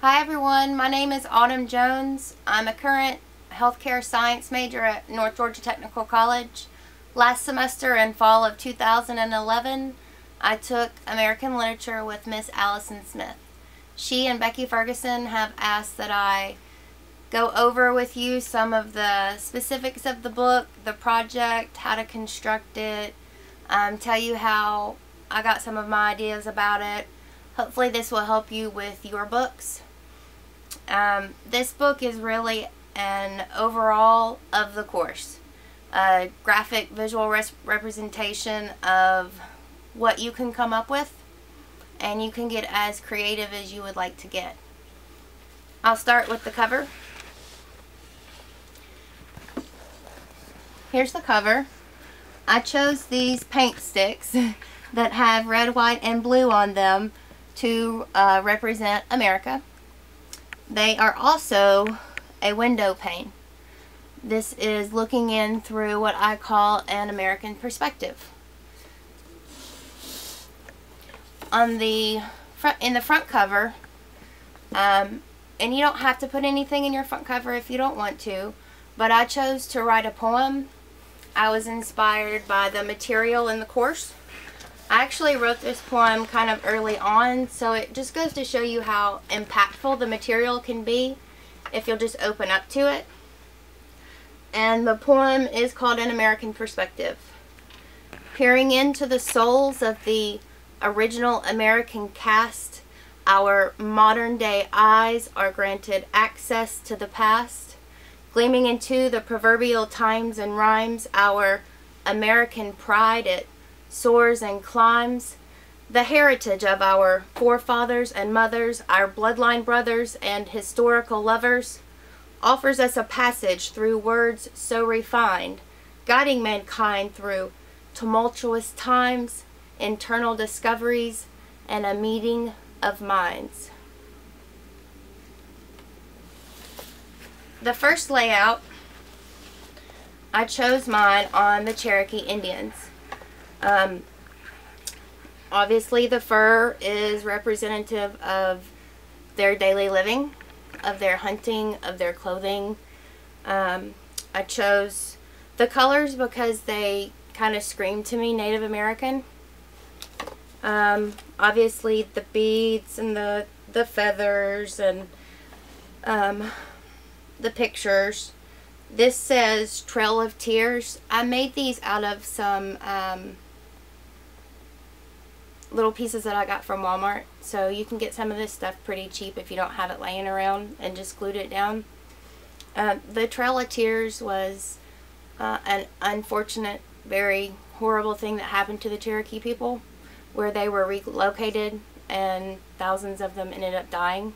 Hi everyone, my name is Autumn Jones. I'm a current healthcare science major at North Georgia Technical College. Last semester in fall of 2011, I took American Literature with Miss Allison Smith. She and Becky Ferguson have asked that I go over with you some of the specifics of the book, the project, how to construct it, tell you how I got some of my ideas about it. Hopefully this will help you with your books. This book is really an overall of the course, a graphic visual representation of what you can come up with, and you can get as creative as you would like to get. I'll start with the cover. Here's the cover. I chose these paint sticks that have red, white, and blue on them to represent America. They are also a window pane. This is looking in through what I call an American perspective. On the front, in the front cover, and you don't have to put anything in your front cover if you don't want to, but I chose to write a poem. I was inspired by the material in the course. I actually wrote this poem kind of early on, so it just goes to show you how impactful the material can be if you'll just open up to it. And the poem is called An American Perspective. Peering into the souls of the original American cast, our modern day eyes are granted access to the past. Gleaming into the proverbial times and rhymes, our American pride, it soars and climbs. The heritage of our forefathers and mothers, our bloodline brothers and historical lovers, offers us a passage through words so refined, guiding mankind through tumultuous times, internal discoveries, and a meeting of minds. The first layout, I chose mine on the Cherokee Indians. Obviously the fur is representative of their daily living, of their hunting, of their clothing. I chose the colors because they kind of scream to me Native American. Obviously the beads and the feathers and the pictures. This says Trail of Tears. I made these out of some little pieces that I got from Walmart, so you can get some of this stuff pretty cheap if you don't have it laying around, and just glued it down. The Trail of Tears was an unfortunate, very horrible thing that happened to the Cherokee people, where they were relocated and thousands of them ended up dying.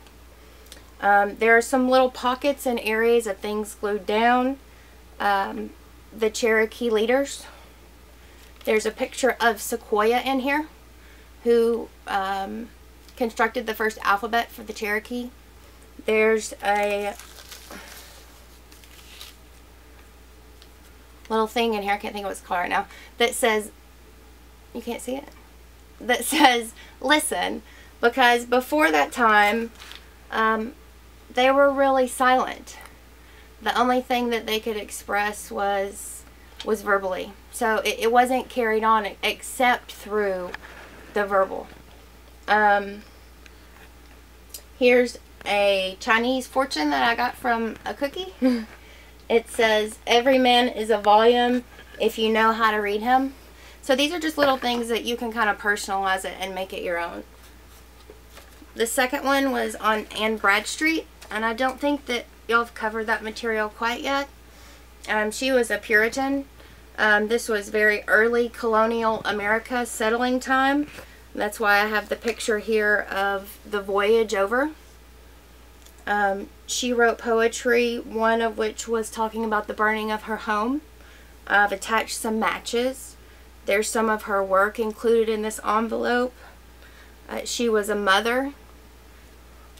There are some little pockets and areas of things glued down. The Cherokee leaders. There's a picture of Sequoyah in here, who constructed the first alphabet for the Cherokee. There's a little thing in here, I can't think of what it's called right now, that says, you can't see it? That says, listen, because before that time, they were really silent. The only thing that they could express was verbally. So it wasn't carried on except through the verbal. Here's a Chinese fortune that I got from a cookie. It says, every man is a volume if you know how to read him. So these are just little things that you can kind of personalize it and make it your own. The second one was on Anne Bradstreet, and I don't think that y'all have covered that material quite yet. She was a Puritan. This was very early colonial America settling time. That's why I have the picture here of the voyage over. She wrote poetry, one of which was talking about the burning of her home. I've attached some matches. There's some of her work included in this envelope. She was a mother.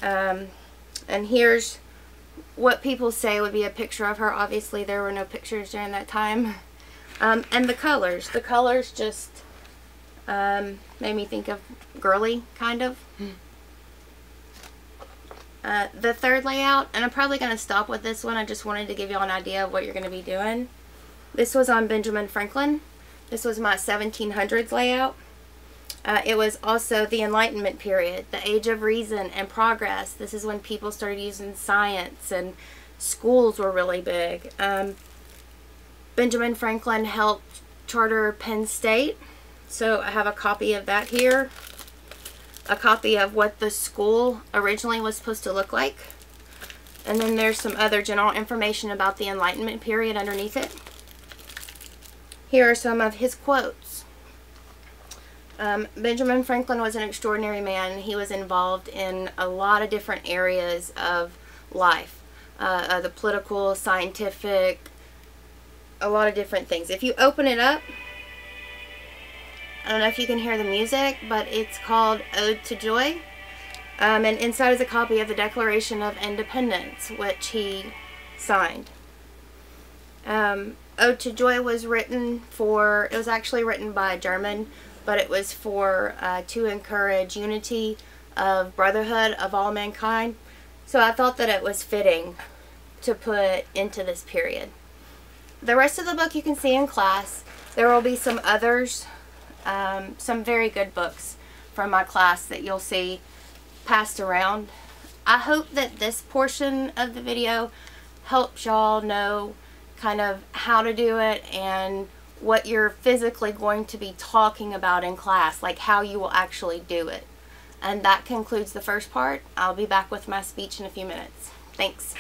And here's what people say would be a picture of her. Obviously there were no pictures during that time. And the colors. The colors just made me think of girly, kind of. The third layout, and I'm probably going to stop with this one. I just wanted to give you all an idea of what you're going to be doing. This was on Benjamin Franklin. This was my 1700s layout. It was also the Enlightenment period, the Age of Reason and Progress. This is when people started using science and schools were really big. Benjamin Franklin helped charter Penn State. So I have a copy of that here. A copy of what the school originally was supposed to look like. And then there's some other general information about the Enlightenment period underneath it. Here are some of his quotes. Benjamin Franklin was an extraordinary man. He was involved in a lot of different areas of life. The political, scientific, a lot of different things. If you open it up, I don't know if you can hear the music, but it's called Ode to Joy. And inside is a copy of the Declaration of Independence, which he signed. Ode to Joy was written for, it was actually written by a German, but it was for, to encourage unity of brotherhood of all mankind. So I thought that it was fitting to put into this period. The rest of the book you can see in class. There will be some others. Some very good books from my class that you'll see passed around. I hope that this portion of the video helps y'all know kind of how to do it and what you're physically going to be talking about in class, like how you will actually do it. And that concludes the first part. I'll be back with my speech in a few minutes. Thanks.